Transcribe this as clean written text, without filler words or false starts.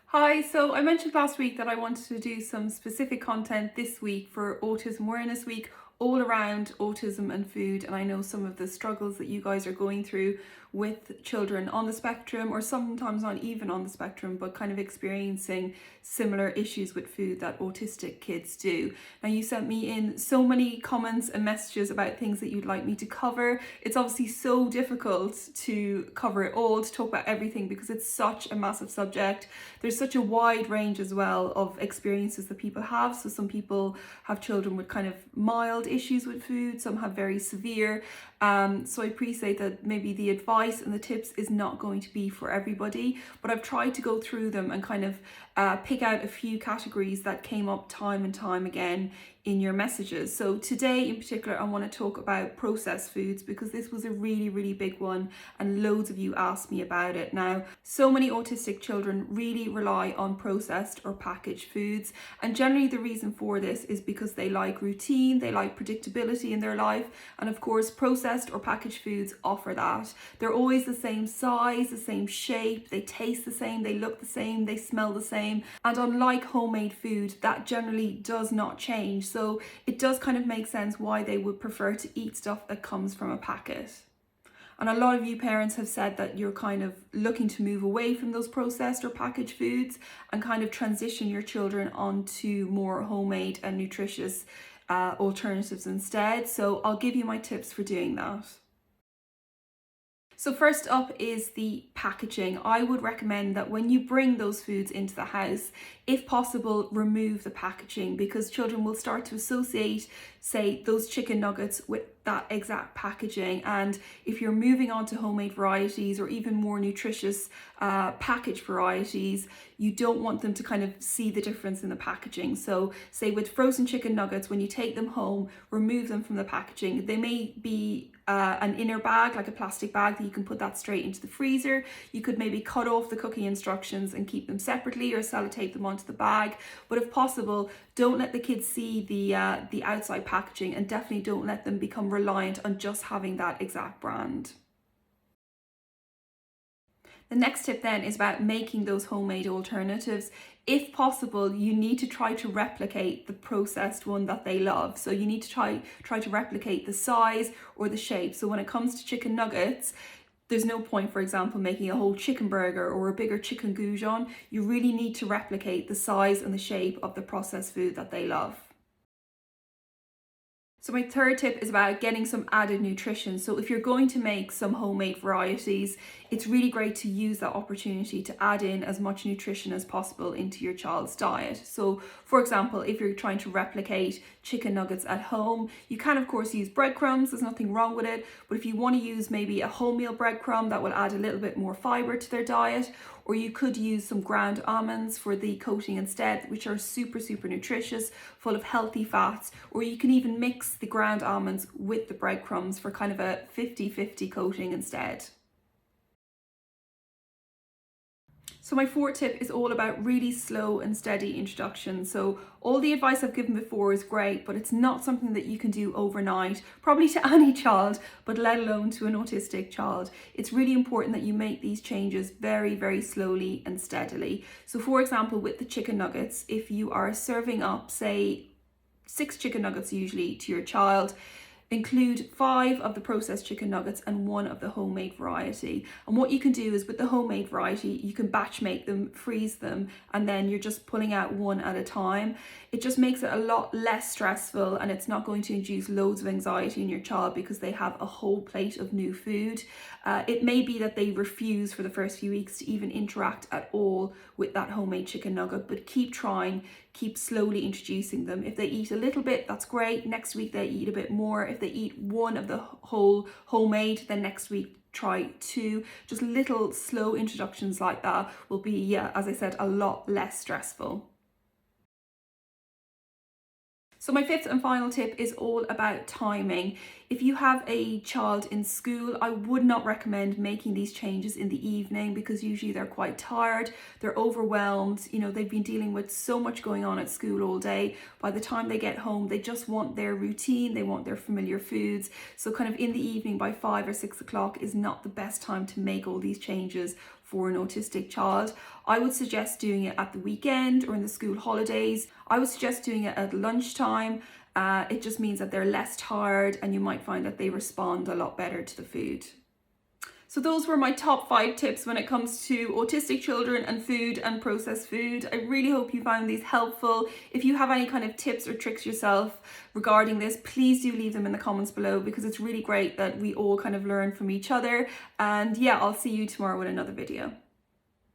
Hi, so I mentioned last week that I wanted to do some specific content this week for Autism Awareness Week, all around autism and food. And I know some of the struggles that you guys are going through with children on the spectrum, or sometimes not even on the spectrum, but kind of experiencing similar issues with food that autistic kids do. Now, you sent me in so many comments and messages about things that you'd like me to cover. It's obviously so difficult to cover it all, to talk about everything, because it's such a massive subject. There's such a wide range as well of experiences that people have. So some people have children with kind of mild issues with food, some have very severe. So I appreciate that maybe the advice and the tips is not going to be for everybody, but I've tried to go through them and kind of pick out a few categories that came up time and time again in your messages. So today in particular, I want to talk about processed foods because this was a really big one and loads of you asked me about it. Now, so many autistic children really rely on processed or packaged foods, and generally the reason for this is because they like routine, they like predictability in their life, and of course processed or packaged foods offer that. They're always the same size, the same shape, they taste the same, they look the same, they smell the same, and unlike homemade food, that generally does not change. So it does kind of make sense why they would prefer to eat stuff that comes from a packet. And a lot of you parents have said that you're kind of looking to move away from those processed or packaged foods and kind of transition your children onto more homemade and nutritious alternatives instead. So I'll give you my tips for doing that. So first up is the packaging. I would recommend that when you bring those foods into the house, if possible, remove the packaging, because children will start to associate, say, those chicken nuggets with that exact packaging. And if you're moving on to homemade varieties or even more nutritious packaged varieties, you don't want them to kind of see the difference in the packaging. So say with frozen chicken nuggets, when you take them home, remove them from the packaging. They may be an inner bag, like a plastic bag, that you can put that straight into the freezer. You could maybe cut off the cooking instructions and keep them separately, or sellotape them onto the bag. But if possible, don't let the kids see the outside packaging, and definitely don't let them become reliant on just having that exact brand. The next tip then is about making those homemade alternatives. If possible, you need to try to replicate the processed one that they love. So you need to try to replicate the size or the shape. So when it comes to chicken nuggets, there's no point, for example, making a whole chicken burger or a bigger chicken goujon. You really need to replicate the size and the shape of the processed food that they love. So my third tip is about getting some added nutrition. So if you're going to make some homemade varieties, it's really great to use that opportunity to add in as much nutrition as possible into your child's diet. So for example, if you're trying to replicate chicken nuggets at home, you can of course use breadcrumbs, there's nothing wrong with it. But if you want to use maybe a wholemeal breadcrumb, that will add a little bit more fiber to their diet. Or you could use some ground almonds for the coating instead, which are super nutritious, full of healthy fats. Or you can even mix the ground almonds with the breadcrumbs for kind of a 50-50 coating instead. So my fourth tip is all about really slow and steady introduction. So all the advice I've given before is great, but it's not something that you can do overnight, probably to any child, but let alone to an autistic child. It's really important that you make these changes very slowly and steadily. So for example, with the chicken nuggets, if you are serving up, say, 6 chicken nuggets usually to your child, include 5 of the processed chicken nuggets and 1 of the homemade variety. And what you can do is with the homemade variety, you can batch make them, freeze them, and then you're just pulling out 1 at a time. It just makes it a lot less stressful, and it's not going to induce loads of anxiety in your child because they have a whole plate of new food. It may be that they refuse for the first few weeks to even interact at all with that homemade chicken nugget, but keep trying, keep slowly introducing them. If they eat a little bit, that's great. Next week they eat a bit more. If they eat 1 of the whole homemade, then next week try 2. Just little slow introductions like that will be, as I said, a lot less stressful. So my 5th and final tip is all about timing. If you have a child in school, I would not recommend making these changes in the evening because usually they're quite tired, they're overwhelmed, they've been dealing with so much going on at school all day. By the time they get home, they just want their routine, they want their familiar foods. So kind of in the evening by 5 or 6 o'clock is not the best time to make all these changes for an autistic child. I would suggest doing it at the weekend or in the school holidays. I would suggest doing it at lunchtime. It just means that they're less tired and you might find that they respond a lot better to the food. So those were my top 5 tips when it comes to autistic children and food and processed food. I really hope you found these helpful. If you have any kind of tips or tricks yourself regarding this, please do leave them in the comments below, because it's really great that we all kind of learn from each other. And yeah, I'll see you tomorrow with another video.